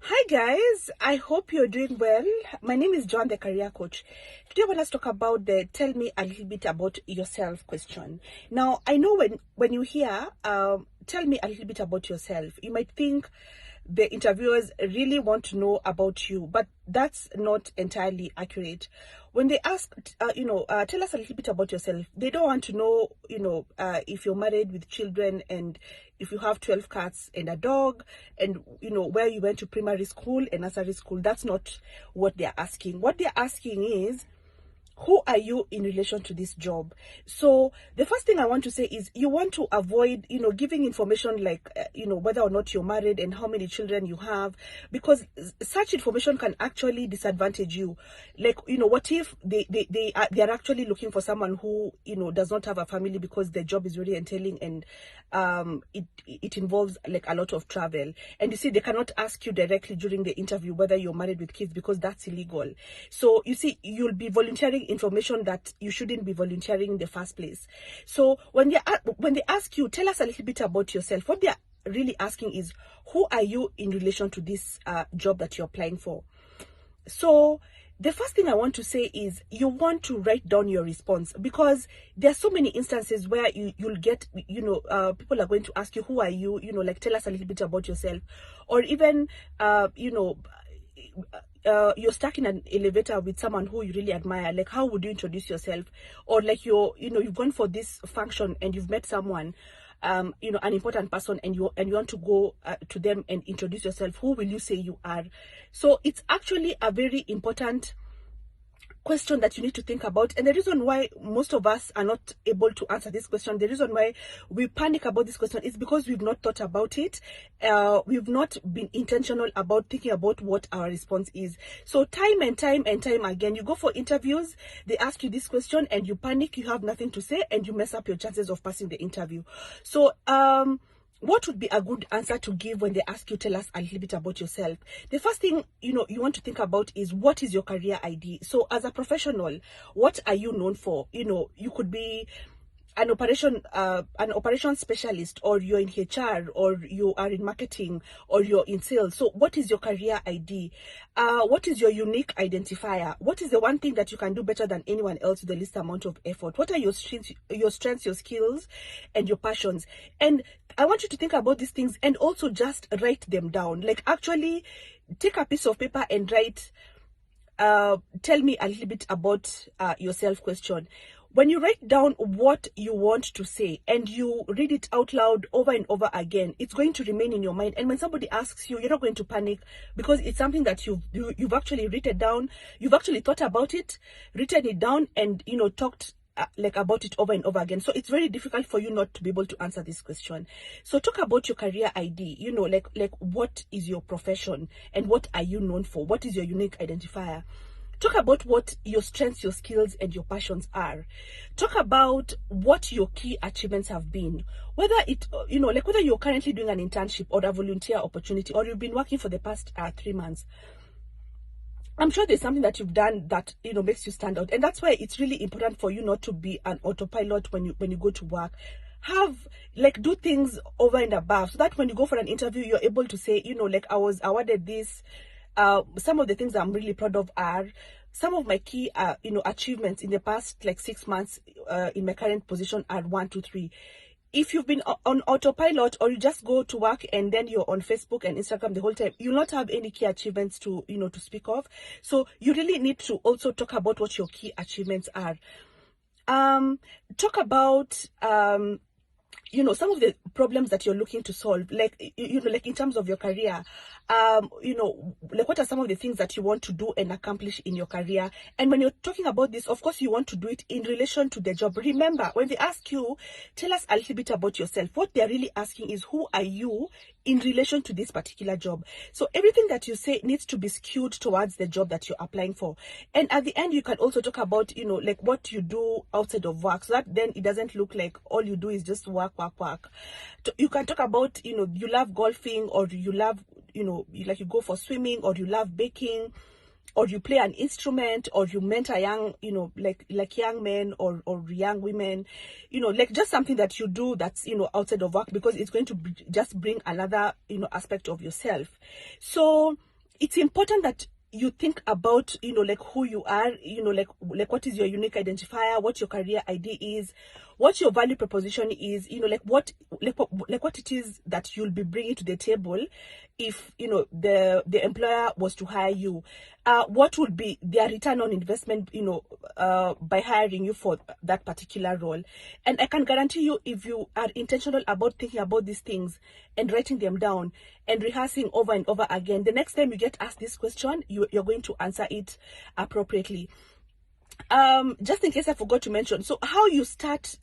Hi guys, I hope you're doing well. My name is John, the career coach. Today I want us to talk about the tell me a little bit about yourself question. Now, I know when you hear tell me a little bit about yourself, you might think the interviewers really want to know about you, but that's not entirely accurate. When they ask, tell us a little bit about yourself, they don't want to know, if you're married with children and if you have 12 cats and a dog and, where you went to primary school and nursery school. That's not what they're asking. What they're asking is, who are you in relation to this job? So the first thing I want to say is you want to avoid, giving information like, whether or not you're married and how many children you have, because such information can actually disadvantage you. Like, what if they're actually looking for someone who, does not have a family because their job is very entailing and it involves like a lot of travel. And you see, they cannot ask you directly during the interview whether you're married with kids because that's illegal. So you see, you'll be volunteering information that you shouldn't be volunteering in the first place. So when they ask you, tell us a little bit about yourself, what they're really asking is, who are you in relation to this job that you're applying for? So the first thing I want to say is you want to write down your response, because there are so many instances where you'll get, people are going to ask you, who are you, like tell us a little bit about yourself, or even, you're stuck in an elevator with someone who you really admire, like how would you introduce yourself? Or like you've gone for this function and you've met someone, an important person, and you want to go to them and introduce yourself. Who will you say you are? So it's actually a very important question that you need to think about. And the reason why most of us are not able to answer this question, the reason why we panic about this question, is because we've not thought about it. We've not been intentional about thinking about what our response is. So time and time again, you go for interviews, they ask you this question and you panic, you have nothing to say, and you mess up your chances of passing the interview. So what would be a good answer to give when they ask you, tell us a little bit about yourself? The first thing, you want to think about is, what is your career ID? So as a professional, what are you known for? You could be an operations specialist, or you're in HR, or you are in marketing, or you're in sales. So what is your career ID? What is your unique identifier? What is the one thing that you can do better than anyone else with the least amount of effort? What are your strengths, your skills, and your passions? And I want you to think about these things and also just write them down. Like, actually take a piece of paper and write, tell me a little bit about yourself question. When you write down what you want to say and you read it out loud over and over again, it's going to remain in your mind. And when somebody asks you, you're not going to panic, because it's something that you've actually written down. You've actually thought about it, written it down, and talked like about it over and over again. So it's very difficult for you not to be able to answer this question. So talk about your career ID. Like what is your profession and what are you known for? What is your unique identifier? Talk about what your strengths, your skills, and your passions are. Talk about what your key achievements have been. Whether whether you're currently doing an internship or a volunteer opportunity, or you've been working for the past 3 months. I'm sure there's something that you've done that, makes you stand out. And that's why it's really important for you not to be an autopilot when you go to work. Do things over and above, so that when you go for an interview, you're able to say, I was awarded this. Some of the things I'm really proud of are some of my key, achievements in the past 6 months in my current position are 1, 2, 3. If you've been on autopilot, or you just go to work and then you're on Facebook and Instagram the whole time, you'll not have any key achievements to speak of. So you really need to also talk about what your key achievements are. Talk about some of the problems that you're looking to solve, like in terms of your career. What are some of the things that you want to do and accomplish in your career? And when you're talking about this, of course, you want to do it in relation to the job. Remember, when they ask you, tell us a little bit about yourself, what they're really asking is, who are you in relation to this particular job? So everything that you say needs to be skewed towards the job that you're applying for. And at the end, you can also talk about, what you do outside of work, so that then it doesn't look like all you do is just work. You can talk about, you love golfing, or you love, you go for swimming, or you love baking, or you play an instrument, or you mentor young, like young men or young women, just something that you do that's, outside of work, because it's going to just bring another, aspect of yourself. So it's important that you think about, you know, like who you are, you know, like what is your unique identifier, what your career ID is, what your value proposition is, you know, like what it is that you'll be bringing to the table if, you know, the employer was to hire you. What would be their return on investment, you know, by hiring you for that particular role. And I can guarantee you, if you are intentional about thinking about these things and writing them down and rehearsing over and over again, the next time you get asked this question, you're going to answer it appropriately. Just in case I forgot to mention, so how you start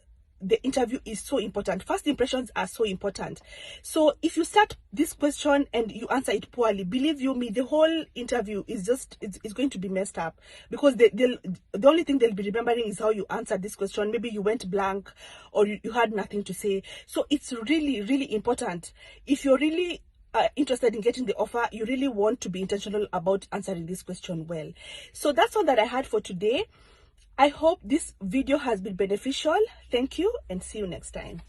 the interview is so important. First impressions are so important. So if you start this question and you answer it poorly, believe you me, the whole interview is just, it's going to be messed up, because the only thing they'll be remembering is how you answered this question. Maybe you went blank, or you had nothing to say. So it's really, really important. If you're really interested in getting the offer, you really want to be intentional about answering this question well. So that's all that I had for today. I hope this video has been beneficial. Thank you, and see you next time.